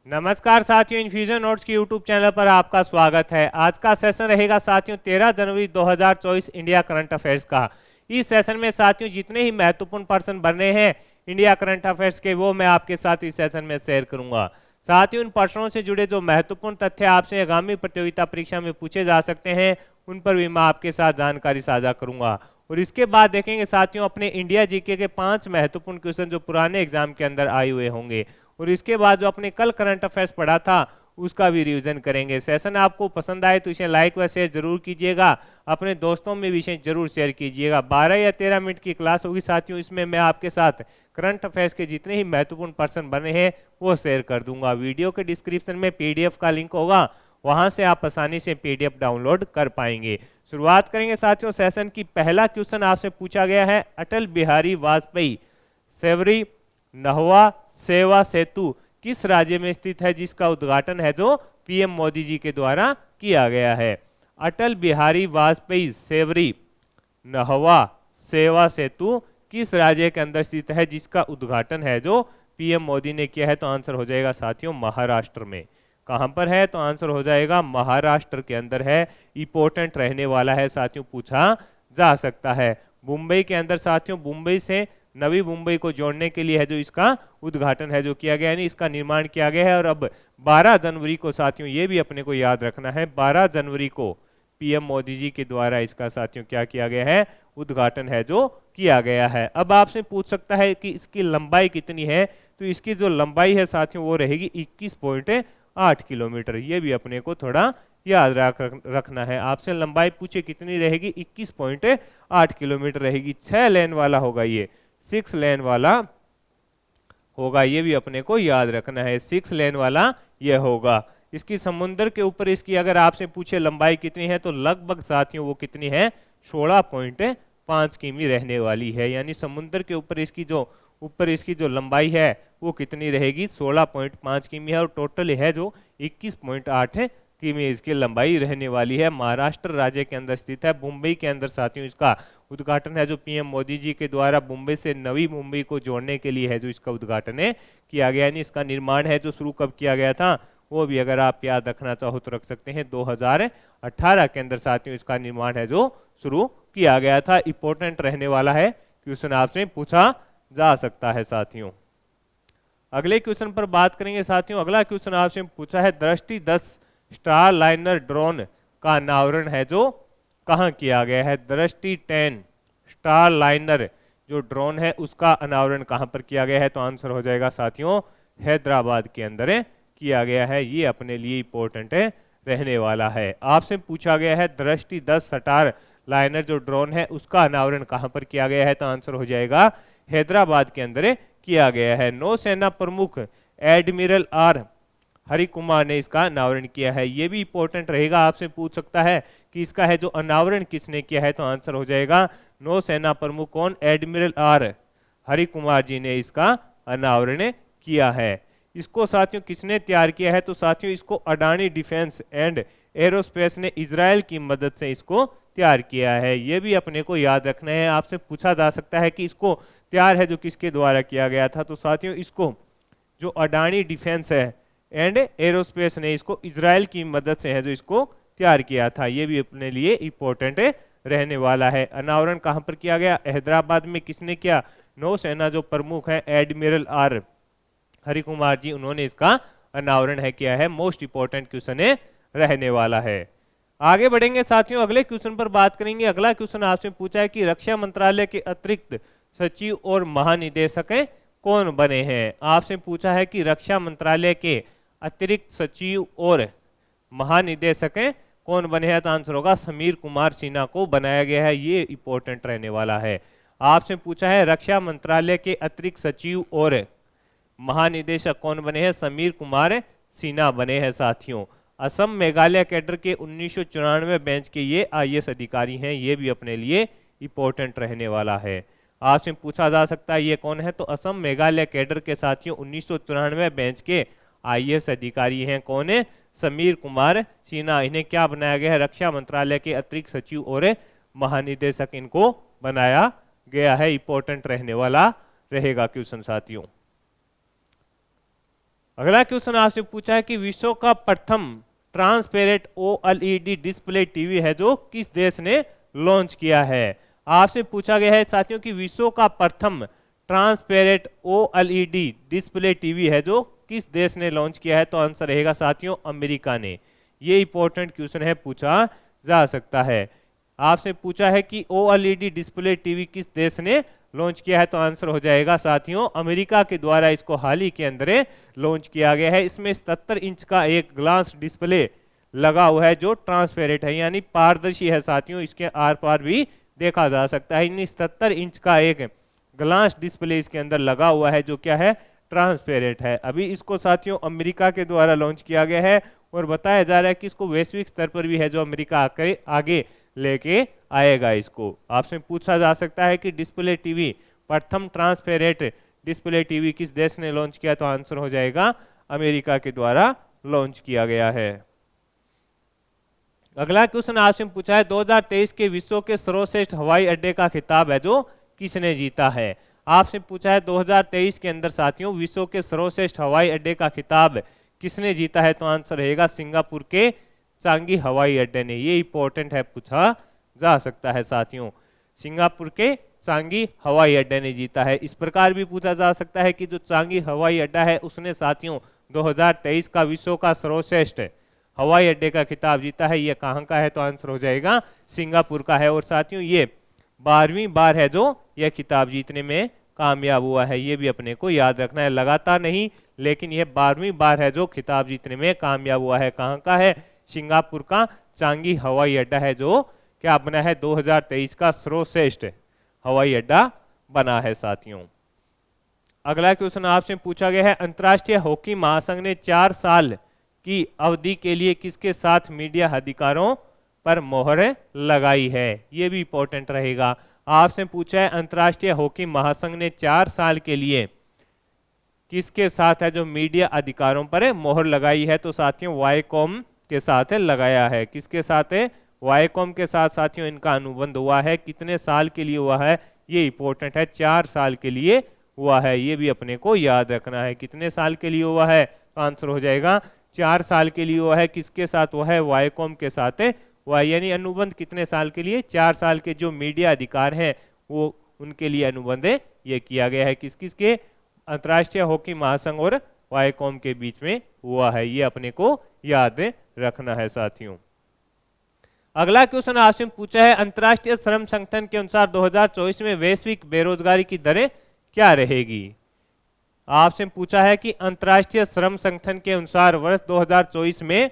नमस्कार साथियों, infusion notes की यूट्यूब चैनल पर आपका स्वागत है। आज का सेशन रहेगा साथियों 13 जनवरी 2024 इंडिया करंट अफेयर्स का। इस सेशन में साथियों जितने ही महत्वपूर्ण पर्सन बने हैं इंडिया करंट अफेयर्स के, वो मैं आपके साथ इस सेशन में शेयर करूंगा। साथियों उन पर्सनों से जुड़े जो महत्वपूर्ण तथ्य आपसे आगामी प्रतियोगिता परीक्षा में पूछे जा सकते हैं, उन पर भी मैं आपके साथ जानकारी साझा करूंगा। और इसके बाद देखेंगे साथियों अपने इंडिया जीके के 5 महत्वपूर्ण क्वेश्चन जो पुराने एग्जाम के अंदर आए हुए होंगे, और इसके बाद जो अपने कल करंट अफेयर्स पढ़ा था उसका भी रिवीजन करेंगे। सेशन आपको पसंद आए तो इसे लाइक व शेयर जरूर कीजिएगा, अपने दोस्तों में भी इसे जरूर शेयर कीजिएगा। 12 या 13 मिनट की क्लास होगी साथियों, इसमें मैं आपके साथ करंट अफेयर्स के जितने ही महत्वपूर्ण पर्सन बने हैं वो शेयर कर दूंगा। वीडियो के डिस्क्रिप्शन में पीडीएफ का लिंक होगा, वहां से आप आसानी से पीडीएफ डाउनलोड कर पाएंगे। शुरुआत करेंगे साथियों सेशन की। पहला क्वेश्चन आपसे पूछा गया है, अटल बिहारी वाजपेयी सेवरी नहवा सेवा सेतु किस राज्य में स्थित है, जिसका उद्घाटन है जो पीएम मोदी जी के द्वारा किया गया है। अटल बिहारी वाजपेयी सेवरी नहवा सेवा सेतु किस राज्य के अंदर स्थित है, जिसका उद्घाटन है जो पीएम मोदी ने किया है। तो आंसर हो जाएगा साथियों महाराष्ट्र में। कहां पर है, तो आंसर हो जाएगा महाराष्ट्र के अंदर है। इंपॉर्टेंट रहने वाला है साथियों, पूछा जा सकता है। मुंबई के अंदर साथियों, मुंबई से नवी मुंबई को जोड़ने के लिए है जो इसका उद्घाटन है जो किया गया है, इसका निर्माण किया गया है। और अब 12 जनवरी को साथियों ये भी अपने को याद रखना है, 12 जनवरी को पीएम मोदी जी के द्वारा इसका साथियों क्या किया गया है, उद्घाटन है जो किया गया है। अब आपसे पूछ सकता है कि इसकी लंबाई कितनी है, तो इसकी जो लंबाई है साथियों वो रहेगी 21.8 किलोमीटर। ये भी अपने को थोड़ा याद रखना है। आपसे लंबाई पूछे कितनी रहेगी, 21.8 किलोमीटर रहेगी। 6 लेन वाला होगा, ये 6 लेन वाला होगा, ये भी अपने को याद रखना है। 6 लेन वाला ये होगा। इसकी समुद्र के ऊपर इसकी अगर आपसे पूछे लंबाई कितनी है, तो लगभग साथियों वो कितनी है, 16.5 किमी रहने वाली है। यानी समुद्र के ऊपर इसकी जो लंबाई है वो कितनी रहेगी, 16.5 किमी है। और टोटल है जो 21.8 किमी इसकी लंबाई रहने वाली है। महाराष्ट्र राज्य के अंदर स्थित है। मुंबई के अंदर साथियों इसका उद्घाटन है जो पीएम मोदी जी के द्वारा मुंबई से नवी मुंबई को जोड़ने के लिए है जो इसका उद्घाटन है किया गया। यानी इसका निर्माण है जो शुरू कब किया गया था, वो भी अगर आप याद रखना चाहो तो रख सकते हैं, 2018 के अंदर साथियों इसका निर्माण है जो शुरू किया गया था। इंपॉर्टेंट रहने वाला है, क्वेश्चन आपसे पूछा जा सकता है साथियों। अगले क्वेश्चन पर बात करेंगे साथियों। अगला क्वेश्चन आपसे पूछा है, दृष्टि 10 स्टार लाइनर ड्रोन का अनावरण है जो कहां किया गया है। दृष्टि 10 स्टार लाइनर जो ड्रोन है उसका अनावरण कहां पर किया गया है, तो आंसर हो जाएगा साथियों हैदराबाद के अंदर किया गया है। ये अपने लिए इंपॉर्टेंट रहने वाला है। आपसे पूछा गया है दृष्टि 10 स्टार लाइनर जो ड्रोन है उसका अनावरण कहां पर किया गया है, तो आंसर हो जाएगा हैदराबाद के अंदर किया गया है। नौसेना प्रमुख एडमिरल आर हरि कुमार ने इसका अनावरण किया है। ये भी इंपॉर्टेंट रहेगा, आपसे पूछ सकता है कि इसका है जो अनावरण किसने किया है, तो आंसर हो जाएगा नौसेना प्रमुख कौन, एडमिरल आर हरि कुमार जी ने इसका अनावरण किया है। इसको साथियों किसने तैयार किया है, तो साथियों इसको अडानी डिफेंस एंड एरोस्पेस ने इजराइल की मदद से इसको तैयार किया है। ये भी अपने को याद रखना है। आपसे पूछा जा सकता है कि इसको तैयार है जो किसके द्वारा किया गया था, तो साथियों इसको जो अडानी डिफेंस है एंड एरोस्पेस ने इसको इजराइल की मदद से है जो इसको तैयार किया था। ये भी अपने लिए इंपॉर्टेंट रहने वाला है। अनावरण कहां पर किया गया, हैदराबाद में। किसने किया, नौसेना जो प्रमुख है एडमिरल आर हरि कुमार जी, उन्होंने इसका अनावरण है किया है। मोस्ट इंपॉर्टेंट क्वेश्चन रहने वाला है। आगे बढ़ेंगे साथियों, अगले क्वेश्चन पर बात करेंगे। अगला क्वेश्चन आपसे पूछा है कि रक्षा मंत्रालय के अतिरिक्त सचिव और महानिदेशक कौन बने हैं। आपसे पूछा है कि रक्षा मंत्रालय के अतिरिक्त सचिव और महानिदेशक कौन बने हैं, तो आंसर होगा समीर कुमार सिन्हा को बनाया गया है। ये इंपॉर्टेंट रहने वाला है। आपसे पूछा है रक्षा मंत्रालय के अतिरिक्त सचिव और महानिदेशक कौन बने हैं, समीर कुमार सिन्हा बने हैं साथियों। असम मेघालय कैडर के 1994 बैच के ये आईएएस अधिकारी हैं। ये भी अपने लिए इंपॉर्टेंट रहने वाला है। आपसे पूछा जा सकता है ये कौन है, तो असम मेघालय कैडर के साथियों 1994 बैच के आईएएस अधिकारी हैं। कौन है, समीर कुमार सिन्हा। इन्हें क्या बनाया गया है, रक्षा मंत्रालय के अतिरिक्त सचिव और महानिदेशक इनको बनाया गया है। इंपॉर्टेंट रहने वाला रहेगा क्वेश्चन साथियों। अगला क्वेश्चन आपसे पूछा है कि विश्व का प्रथम ट्रांसपेरेंट ओएलईडी डिस्प्ले टीवी है जो किस देश ने लॉन्च किया है। आपसे पूछा गया है साथियों कि विश्व का प्रथम ट्रांसपेरेंट ओएलईडी डिस्प्ले टीवी है जो किस देश ने लॉन्च किया है, तो आंसर रहेगा साथियों अमेरिका ने। ये इंपॉर्टेंट क्वेश्चन है, पूछा जा सकता है। आपसे पूछा है कि ओएलईडी डिस्प्ले टीवी किस देश ने लॉन्च किया है, तो आंसर हो जाएगा साथियों अमेरिका के द्वारा इसको हाल ही के अंदर लॉन्च किया गया है। इसमें 77 इंच का एक ग्लास डिस्प्ले लगा हुआ है जो ट्रांसपेरेंट है, यानी पारदर्शी है साथियों, इसके आर पार भी देखा जा सकता है। यानी 77 इंच का एक ग्लास डिस्प्ले इसके अंदर लगा हुआ है जो क्या है, ट्रांसपेरेंट है। अभी इसको साथियों अमेरिका के द्वारा लॉन्च किया गया है और बताया जा रहा है कि इसको वैश्विक स्तर पर भी है जो अमेरिका आगे लेके आएगा। इसको आपसे पूछा जा सकता है कि डिस्प्ले टीवी प्रथम ट्रांसपेरेंट डिस्प्ले टीवी किस देश ने लॉन्च किया, तो आंसर हो जाएगा अमेरिका के द्वारा लॉन्च किया गया है। अगला क्वेश्चन आपसे पूछा है 2023 के विश्व के सर्वश्रेष्ठ हवाई अड्डे का खिताब है जो किसने जीता है। आपसे पूछा है 2023 के अंदर साथियों विश्व के सर्वश्रेष्ठ हवाई अड्डे का खिताब किसने जीता है, तो आंसर रहेगा सिंगापुर के चांगी हवाई अड्डे ने। ये इंपॉर्टेंट है, पूछा जा सकता है साथियों, सिंगापुर के चांगी हवाई अड्डे ने जीता है। इस प्रकार भी पूछा जा सकता है कि जो चांगी हवाई अड्डा है उसने साथियों 2023 का विश्व का सर्वश्रेष्ठ हवाई अड्डे का खिताब जीता है, ये कहाँ का है, तो आंसर हो जाएगा सिंगापुर का है। और साथियों ये 12वीं बार है जो यह खिताब जीतने में कामयाब हुआ है, ये भी अपने को याद रखना है। लगातार नहीं, लेकिन यह 12वीं बार है जो खिताब जीतने में कामयाब हुआ है। कहाँ का है, सिंगापुर का चांगी हवाई अड्डा है जो क्या बना है, 2023 का सर्वश्रेष्ठ हवाई अड्डा बना है साथियों। अगला क्वेश्चन आपसे पूछा गया है अंतर्राष्ट्रीय हॉकी महासंघ ने 4 साल की अवधि के लिए किसके साथ मीडिया अधिकारों पर मोहर लगाई है। ये भी इंपॉर्टेंट रहेगा। आपसे पूछा है अंतर्राष्ट्रीय हॉकी महासंघ ने 4 साल के लिए किसके साथ है जो मीडिया अधिकारों पर मोहर लगाई है, तो साथियों वाईकॉम के साथ लगाया है। किसके साथ है, वाईकॉम के साथ साथियों इनका अनुबंध हुआ है। कितने साल के लिए हुआ है, ये इंपॉर्टेंट है, 4 साल के लिए हुआ है, ये भी अपने को याद रखना है। कितने साल के लिए हुआ है, तो आंसर हो जाएगा 4 साल के लिए हुआ है। किसके साथ हुआ है, वाईकॉम के साथ हुआ, यानी अनुबंध कितने साल के लिए, 4 साल के जो मीडिया अधिकार हैं वो उनके लिए अनुबंध ये किया गया है। किस किस के, अंतर्राष्ट्रीय हॉकी महासंघ और वाईकॉम के बीच में हुआ है, ये अपने को याद रखना है साथियों। अगला क्वेश्चन आपसे पूछा है अंतर्राष्ट्रीय श्रम संगठन के अनुसार 2024 में वैश्विक बेरोजगारी की दरें क्या रहेगी। आपसे पूछा है कि अंतर्राष्ट्रीय श्रम संगठन के अनुसार वर्ष 2024 में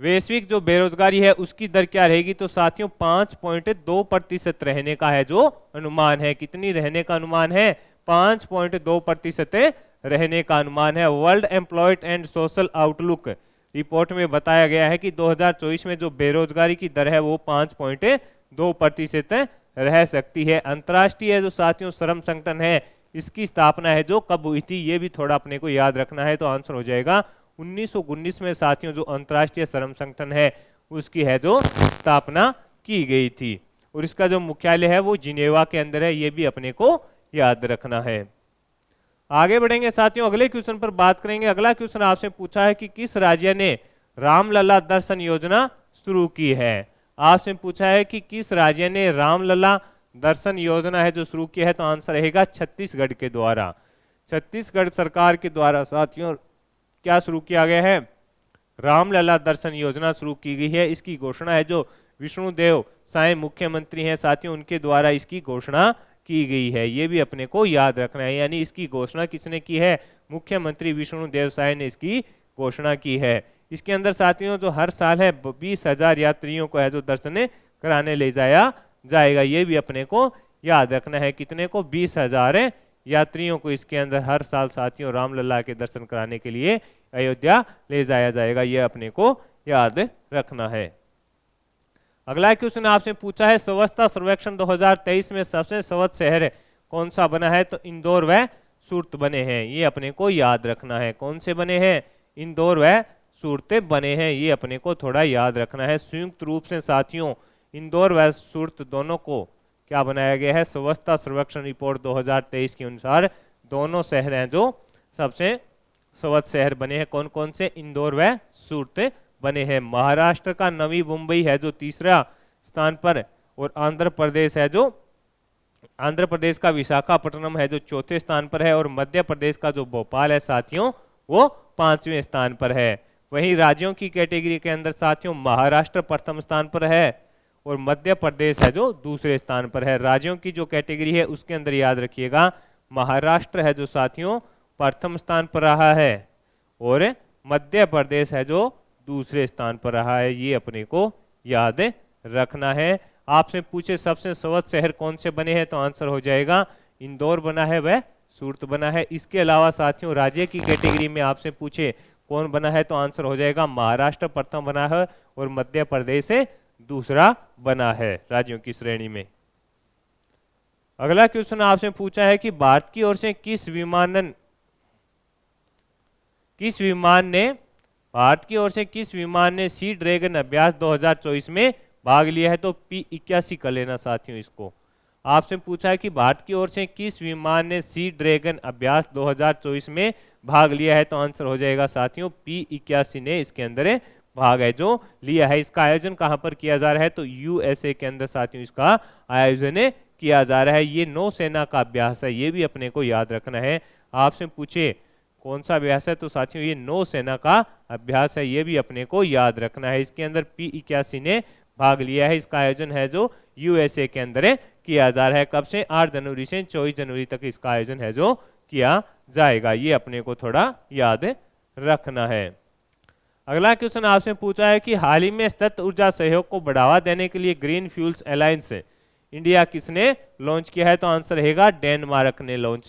वैश्विक जो बेरोजगारी है उसकी दर क्या रहेगी, तो साथियों 5.2% रहने का है जो अनुमान है। कितनी रहने का अनुमान है, 5.2% रहने का अनुमान है। World employed and social outlook report में बताया गया है कि 2024 में जो बेरोजगारी की दर है वो 5.2% रह सकती है। अंतर्राष्ट्रीय जो साथियों श्रम संगठन है इसकी स्थापना है जो कब हुई थी, ये भी थोड़ा अपने को याद रखना है, तो आंसर हो जाएगा 1919 में साथियों जो अंतर्राष्ट्रीय श्रम संगठन है उसकी है जो स्थापना की गई थी। और इसका जो मुख्यालय है वो जिनेवा के अंदर है, ये भी अपने को याद रखना है। आगे बढ़ेंगे साथियों, अगले क्वेश्चन पर बात करेंगे। अगला क्वेश्चन आपसे पूछा है कि किस राज्य ने रामलला दर्शन योजना शुरू की है। आपसे पूछा है कि किस राज्य ने रामलला दर्शन योजना है जो शुरू की है, तो आंसर रहेगा छत्तीसगढ़ के द्वारा। छत्तीसगढ़ सरकार के द्वारा साथियों क्या शुरू किया गया है, रामलला दर्शन योजना शुरू की गई है। इसकी घोषणा है जो विष्णुदेव साय मुख्यमंत्री हैं साथियों उनके द्वारा इसकी घोषणा की गई है, ये भी अपने को याद रखना है। यानी इसकी घोषणा किसने की है, मुख्यमंत्री विष्णुदेव साय ने इसकी घोषणा की है। इसके अंदर साथियों जो हर साल है 20,000 यात्रियों को है जो दर्शन कराने ले जाया जाएगा, ये भी अपने को याद रखना है। कितने को, 20,000 यात्रियों को इसके अंदर हर साल साथियों रामलला के दर्शन कराने के लिए अयोध्या ले जाया जाएगा, ये अपने को याद रखना है। अगला क्वेश्चन आपसे पूछा है स्वच्छता सर्वेक्षण 2023 में सबसे स्वच्छ शहर कौन सा बना है, तो इंदौर व सूरत बने हैं, ये अपने को याद रखना है। कौन से बने हैं, इंदौर व सूरत बने हैं, ये अपने को थोड़ा याद रखना है। संयुक्त रूप से साथियों इंदौर व सूरत दोनों को क्या बनाया गया है, स्वच्छता सर्वेक्षण रिपोर्ट 2023 के अनुसार दोनों शहर हैं जो सबसे स्वच्छ शहर बने हैं। कौन कौन से? इंदौर व सूरत बने हैं। महाराष्ट्र का नवी मुंबई है जो तीसरा स्थान पर, और आंध्र प्रदेश का विशाखापट्टनम है जो चौथे स्थान पर है, और मध्य प्रदेश का जो भोपाल है साथियों वो 5वें स्थान पर है। वहीं राज्यों की कैटेगरी के अंदर साथियों महाराष्ट्र प्रथम स्थान पर है और मध्य प्रदेश है जो दूसरे स्थान पर है। राज्यों की जो कैटेगरी है उसके अंदर याद रखिएगा महाराष्ट्र है जो साथियों प्रथम स्थान पर रहा है और मध्य प्रदेश है जो दूसरे स्थान पर रहा है। ये अपने को याद रखना है। आपसे पूछे सबसे स्वच्छ शहर कौन से बने हैं तो आंसर हो जाएगा इंदौर बना है वह सूरत बना है। इसके अलावा साथियों राज्य की कैटेगरी में आपसे पूछे कौन बना है तो आंसर हो जाएगा महाराष्ट्र प्रथम बना है और मध्य प्रदेश दूसरा बना है राज्यों की श्रेणी में। अगला क्वेश्चन आपसे पूछा है कि भारत की ओर से किस विमान ने सी ड्रैगन अभ्यास 2024 में भाग लिया है? तो P-81 कर लेना साथियों। इसको आपसे पूछा है कि भारत की ओर से किस विमान ने सी ड्रैगन अभ्यास 2024 में भाग लिया है तो आंसर हो जाएगा साथियों P-81 ने इसके अंदर भाग है जो लिया है। इसका आयोजन कहां पर किया जा रहा है तो USA के अंदर साथियों इसका आयोजन किया जा रहा है। ये नौसेना का अभ्यास है, ये भी अपने को याद रखना है। आपसे पूछे कौन सा अभ्यास है तो साथियों ये नौसेना का अभ्यास है, ये भी अपने को याद रखना है। इसके अंदर P-81 ने भाग लिया है। इसका आयोजन है जो USA के अंदर किया जा रहा है। कब से? 8 जनवरी से 24 जनवरी तक इसका आयोजन है जो किया जाएगा। ये अपने को थोड़ा याद रखना है। अगला क्वेश्चन आपसे पूछा है कि हाल ही में सतत ऊर्जा सहयोग को बढ़ावा देने के लिए ग्रीन फ्यूल्स अलायंस इंडिया किसने लॉन्च किया है तो आंसर रहेगा डेनमार्क ने लॉन्च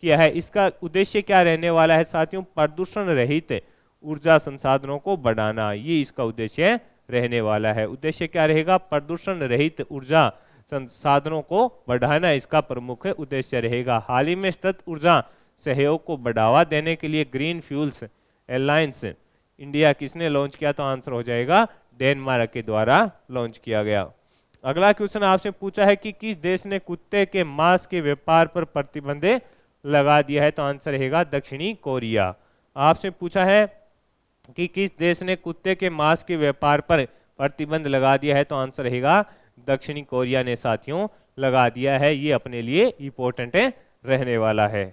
किया है। इसका उद्देश्य क्या रहने वाला है साथियों? प्रदूषण रहित ऊर्जा संसाधनों को बढ़ाना, ये इसका उद्देश्य रहने वाला है। उद्देश्य क्या रहेगा? प्रदूषण रहित ऊर्जा संसाधनों को बढ़ाना इसका प्रमुख उद्देश्य रहेगा। हाल ही में सतत ऊर्जा सहयोग को बढ़ावा देने के लिए ग्रीन फ्यूल्स अलायंस इंडिया किसने लॉन्च किया तो आंसर हो जाएगा डेनमार्क के द्वारा लॉन्च किया गया। अगला क्वेश्चन आपसे पूछा है कि किस देश ने कुत्ते के मांस के व्यापार पर प्रतिबंध लगा दिया है तो आंसर रहेगा दक्षिणी कोरिया। आपसे पूछा है कि किस देश ने कुत्ते के मांस के व्यापार पर प्रतिबंध लगा दिया है तो आंसर रहेगा दक्षिणी कोरिया ने साथियों लगा दिया है। ये अपने लिए इंपॉर्टेंट रहने वाला है।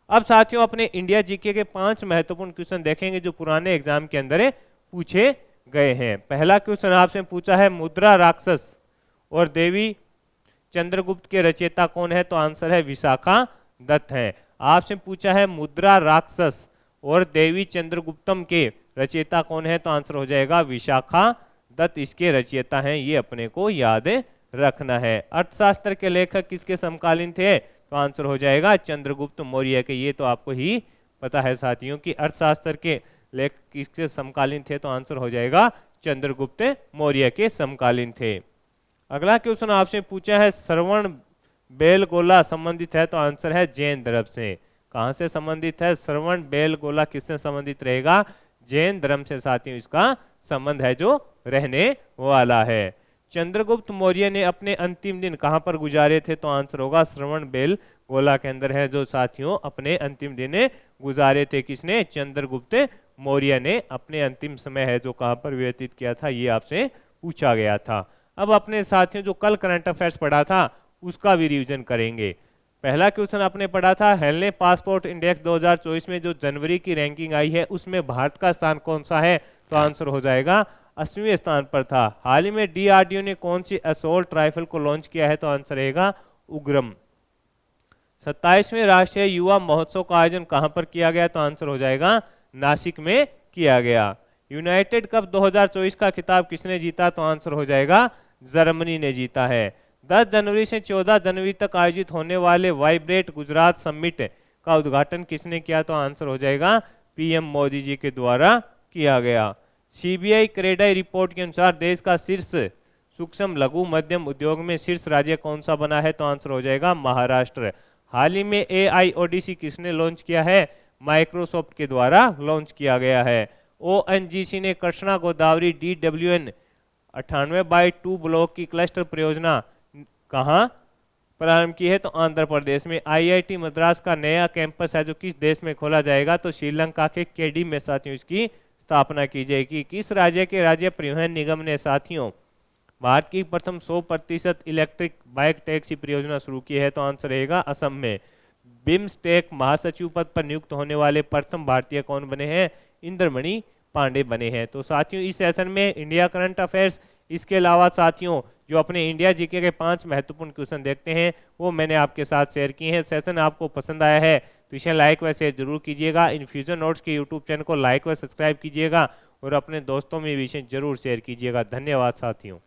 अब साथियों अपने इंडिया जीके के 5 महत्वपूर्ण क्वेश्चन देखेंगे जो पुराने एग्जाम के अंदर पूछे गए हैं। पहला क्वेश्चन आपसे पूछा है मुद्रा राक्षस और देवी चंद्रगुप्त के रचयिता कौन है तो आंसर है विशाखा दत्त है। आपसे पूछा है मुद्रा राक्षस और देवी चंद्रगुप्तम के रचयिता कौन है तो आंसर हो जाएगा विशाखा दत्त इसके रचयिता हैं। ये अपने को याद रखना है। अर्थशास्त्र के लेखक किसके समकालीन थे तो आंसर हो जाएगा चंद्रगुप्त मौर्य के। ये तो आपको ही पता है साथियों कि अर्थशास्त्र के लेखक किसके समकालीन थे तो आंसर हो जाएगा चंद्रगुप्त मौर्य के समकालीन थे। अगला क्वेश्चन आपसे पूछा है श्रवण बेलगोला संबंधित है तो आंसर है जैन धर्म से। कहां से संबंधित है? श्रवण बेलगोला किससे संबंधित रहेगा? जैन धर्म से साथियों इसका संबंध है जो रहने वाला है। चंद्रगुप्त मौर्य ने अपने अंतिम दिन कहां पर गुजारे थे तो आंसर होगा श्रवण बेलगोला के अंदर है जो साथियों अपने अंतिम दिन गुजारे थे। किसने? चंद्रगुप्त मौर्य ने अपने अंतिम समय है जो कहां पर व्यतीत किया था, ये आपसे पूछा गया था। अब अपने साथियों जो कल करंट अफेयर्स पढ़ा था उसका भी रिवीजन करेंगे। पहला क्वेश्चन आपने पढ़ा था हेनले पासपोर्ट इंडेक्स 2024 में जो जनवरी की रैंकिंग आई है उसमें भारत का स्थान कौन सा है तो आंसर हो जाएगा 80वें स्थान पर था। हाल ही में DRDO ने कौन सी असोल्ट राइफल को लॉन्च किया है तो आंसर रहेगा उग्रम। 27वें राष्ट्रीय युवा महोत्सव का आयोजन कहां पर किया गया तो आंसर हो जाएगा नासिक में किया गया। यूनाइटेड कप 2024 का खिताब किसने जीता तो आंसर हो जाएगा जर्मनी ने जीता है। 10 जनवरी से 14 जनवरी तक आयोजित होने वाले वाइब्रेट गुजरात समिट का उद्घाटन किसने किया तो आंसर हो जाएगा PM मोदी जी के द्वारा किया गया। CBI क्रेडाई रिपोर्ट के अनुसार देश का शीर्ष सूक्ष्म लघु मध्यम उद्योग में शीर्ष राज्य कौन सा बना है तो आंसर हो जाएगा महाराष्ट्र। हाल ही में AIODC किसने लॉन्च किया है? माइक्रोसॉफ्ट के द्वारा लॉन्च किया गया है। ONGC ने कृष्णा गोदावरी DWN 98/2 ब्लॉक की क्लस्टर परियोजना कहां प्रारंभ की है, तो आंध्र प्रदेश में। आईआईटी मद्रास का नया कैंपस है जो किस देश में खोला जाएगा, तो श्रीलंका के केडी में साथियों इसकी स्थापना की जाएगी। किस राज्य के राज्य परिवहन निगम ने साथियों भारत की प्रथम 100% इलेक्ट्रिक बाइक टैक्सी परियोजना शुरू की है, तो आंसर रहेगा असम में। बिम्स्टेक महासचिव पद पर नियुक्त होने वाले प्रथम भारतीय कौन बने हैं, इंद्रमणि पांडे बने हैं। तो साथियों इस सेशन में इंडिया करंट अफेयर्स, इसके अलावा साथियों जो अपने इंडिया जीके के 5 महत्वपूर्ण क्वेश्चन देखते हैं वो मैंने आपके साथ शेयर किए हैं। सेशन आपको पसंद आया है तो इसे लाइक व शेयर जरूर कीजिएगा। इन्फ्यूजन नोट्स के यूट्यूब चैनल को लाइक व सब्सक्राइब कीजिएगा और अपने दोस्तों में भी इसे जरूर शेयर कीजिएगा। धन्यवाद साथियों।